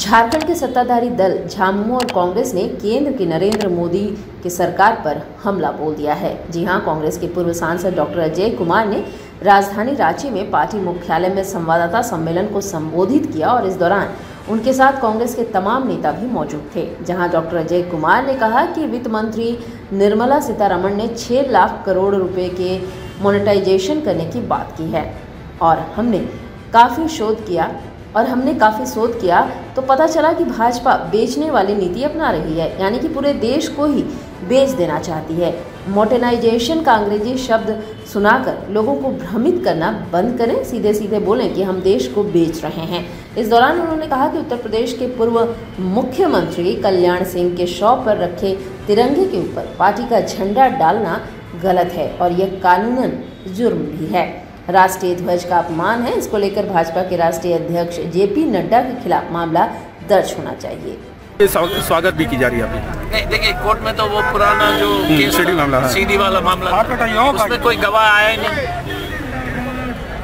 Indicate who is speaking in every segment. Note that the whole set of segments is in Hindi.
Speaker 1: झारखंड के सत्ताधारी दल झामुमो और कांग्रेस ने केंद्र की नरेंद्र मोदी की सरकार पर हमला बोल दिया है। जी हां, कांग्रेस के पूर्व सांसद डॉक्टर अजय कुमार ने राजधानी रांची में पार्टी मुख्यालय में संवाददाता सम्मेलन को संबोधित किया और इस दौरान उनके साथ कांग्रेस के तमाम नेता भी मौजूद थे। जहां डॉक्टर अजय कुमार ने कहा कि वित्त मंत्री निर्मला सीतारमण ने 6 लाख करोड़ रुपए के मोनेटाइजेशन करने की बात की है और हमने काफ़ी शोध किया तो पता चला कि भाजपा बेचने वाली नीति अपना रही है, यानी कि पूरे देश को ही बेच देना चाहती है। मोनेटाइजेशन का अंग्रेजी शब्द सुनाकर लोगों को भ्रमित करना बंद करें, सीधे सीधे बोलें कि हम देश को बेच रहे हैं। इस दौरान उन्होंने कहा कि उत्तर प्रदेश के पूर्व मुख्यमंत्री कल्याण सिंह के शव पर रखे तिरंगे के ऊपर पार्टी का झंडा डालना गलत है और यह कानूनन जुर्म भी है। राष्ट्रीय ध्वज का अपमान है। इसको लेकर भाजपा के राष्ट्रीय अध्यक्ष जेपी नड्डा के खिलाफ मामला दर्ज होना चाहिए।
Speaker 2: स्वागत भी की जा रही है अभी।
Speaker 3: नहीं, देखिए कोर्ट में तो वो पुराना जो सीडी वाला मामला उसमें कोई गवाह आया ही नहीं।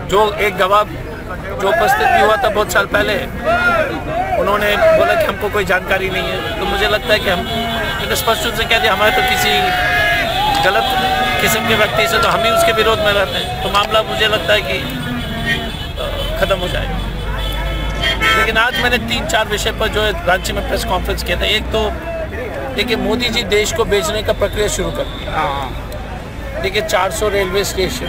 Speaker 3: जो एक गवाह जो उपस्थित भी हुआ था बहुत साल पहले, उन्होंने बोला कि हमको कोई जानकारी नहीं है। तो मुझे लगता है कि हम स्पष्ट रूप से कह दिया हमारे तो किसी गलत किस्म के व्यक्ति से तो हम ही उसके विरोध में रहते हैं, तो मामला मुझे लगता है कि ख़त्म हो जाएगा। लेकिन आज मैंने 3-4 विषय पर जो है रांची में प्रेस कॉन्फ्रेंस किया था। एक तो देखिए मोदी जी देश को बेचने का प्रक्रिया शुरू कर दी। देखिए 400 रेलवे स्टेशन,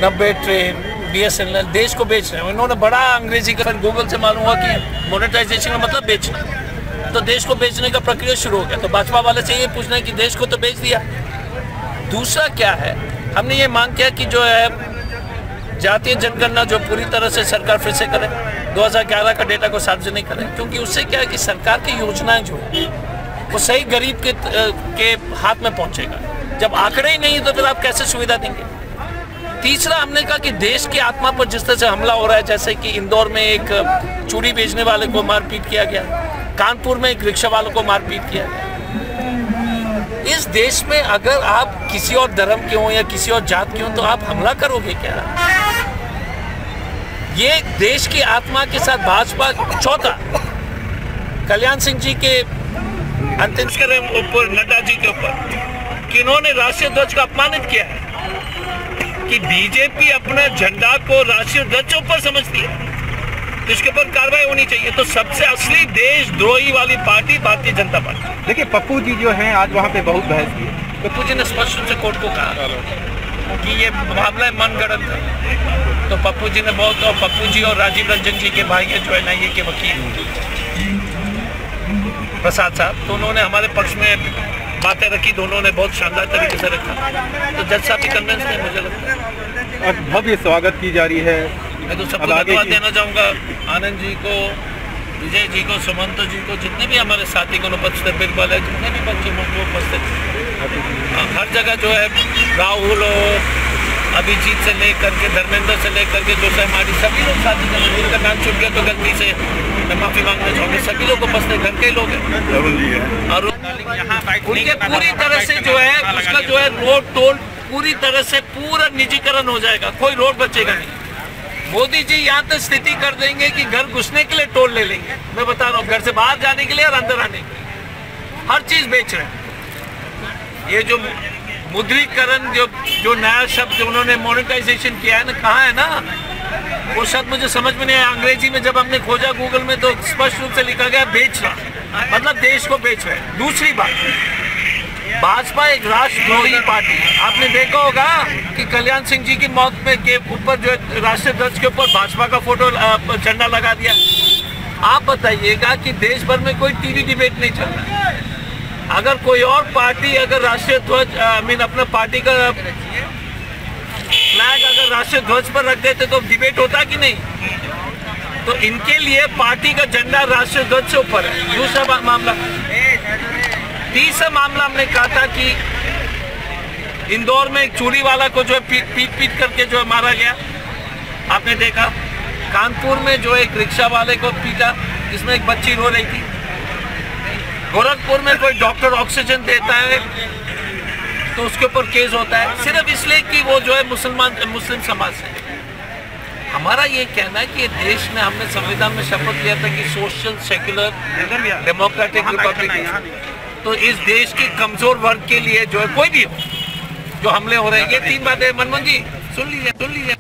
Speaker 3: 90 ट्रेन, BSNL देश को बेच रहे हैं। उन्होंने बड़ा अंग्रेजी का गूगल से मालूम हुआ कि मोनेटाइजेशन का मतलब बेचना, तो देश को बेचने का प्रक्रिया शुरू हो गया। तो भाजपा वाले से ये पूछना है कि देश को तो बेच दिया। दूसरा क्या है, हमने ये मांग किया कि जो है जातीय जनगणना जो पूरी तरह से सरकार फिर से करे, 2011 का डेटा को सार्वजनिक करे, क्योंकि उससे क्या है कि सरकार की योजनाएं जो है वो सही गरीब के हाथ में पहुंचेगा। जब आंकड़े ही नहीं तो फिर आप कैसे सुविधा देंगे। तीसरा हमने कहा कि देश की आत्मा पर जिस तरह से हमला हो रहा है, जैसे कि इंदौर में एक चूड़ी बेचने वाले को मारपीट किया गया, कानपुर में एक रिक्शा वालों को मारपीट किया गया। इस देश में अगर आप किसी और धर्म के हो या किसी और जात के हो तो आप हमला करोगे क्या? ये देश की आत्मा के साथ भाजपा। चौथा, कल्याण सिंह जी के अंतिम ऊपर, नड्डा जी के ऊपर कि इन्होंने राष्ट्रीय ध्वज का अपमानित किया है, कि बीजेपी अपने झंडा को राष्ट्रीय ध्वज के ऊपर समझती है, तो इसके ऊपर कार्रवाई होनी चाहिए। तो सबसे असली देशद्रोही वाली पार्टी भारतीय जनता पार्टी।
Speaker 2: देखिए पप्पू जी जो हैं आज वहाँ पे बहुत बहस की।
Speaker 3: पप्पू जी ने स्पष्ट रूप से कोर्ट को कहा कि ये मामला मनगढ़ंत है। तो पप्पू जी ने बहुत, और पप्पू जी और राजीव रंजन जी के भाई है जो NIA के वकील प्रसाद साहब, तो उन्होंने हमारे पक्ष में बातें रखी। दोनों ने बहुत शानदार तरीके से रखा। तो जज साहब भी कन्विंस नहीं, मुझे लगता है।
Speaker 2: और भव्य स्वागत की जा रही है।
Speaker 3: मैं तो सबको धन्यवाद देना चाहूँगा, आनंद जी को, विजय जी को, सुमंत जी को, जितने भी हमारे साथी को उपस्थित, बिरबल है, जितने भी बच्चे उपस्थित, हर जगह जो है राहुल हो, अभिजीत से लेकर के, धर्मेंद्र से लेकर के, जो हमारी सभी लोग साथी हैं, जिनका नाम छूट गया तो गलती से मैं माफ़ी मांगना चाहूँगा। सभी लोग उपस्थित घर के लोग हैं और उनके पूरी तरह से जो है उसका जो है रोड टोल पूरी तरह से पूरा निजीकरण हो जाएगा, कोई रोड बचेगा नहीं। मोदी जी यहाँ तक स्थिति कर देंगे कि घर घुसने के लिए टोल ले लेंगे। मैं बता रहा हूँ, घर से बाहर जाने के लिए और अंदर आने के लिए हर चीज बेच रहे हैं। ये जो मुद्रीकरण जो नया शब्द उन्होंने मोनेटाइजेशन किया है ना, कहाँ है ना वो शब्द, मुझे समझ में नहीं आया। अंग्रेजी में जब हमने खोजा गूगल में तो स्पष्ट रूप से लिखा गया बेचना, मतलब देश को बेच रहे हैं। दूसरी बात, भाजपा एक राष्ट्रद्रोही पार्टी है। आपने देखा होगा कि कल्याण सिंह जी की मौत में के ऊपर जो राष्ट्रीय ध्वज के ऊपर भाजपा का फोटो झंडा लगा दिया। आप बताइएगा कि देश भर में कोई टीवी डिबेट नहीं चल रहा है। अगर कोई और पार्टी अगर राष्ट्रीय ध्वज अपना पार्टी का फ्लैग अगर राष्ट्रीय ध्वज पर रख देते तो डिबेट होता कि नहीं? तो इनके लिए पार्टी का झंडा राष्ट्रीय ध्वज से ऊपर है। दूसरा मामला, तीसरा मामला हमने कहा था कि इंदौर में एक चूड़ी वाला को जो है पीट करके जो है मारा गया, आपने देखा। कानपुर में जो एक रिक्शा वाले को पीटा जिसमें एक बच्ची रो रही थी। गोरखपुर में कोई डॉक्टर ऑक्सीजन देता है तो उसके ऊपर केस होता है, सिर्फ इसलिए कि वो जो है मुस्लिम समाज से। हमारा ये कहना है कि देश में हमने संविधान में शपथ लिया था कि सोशल, सेक्युलर, डेमोक्रेटिक रिपब्लिक, तो इस देश के कमजोर वर्ग के लिए जो है कोई भी हो जो हमले हो रहे हैं, ये 3 बातें मनमोहन जी सुन लीजिए।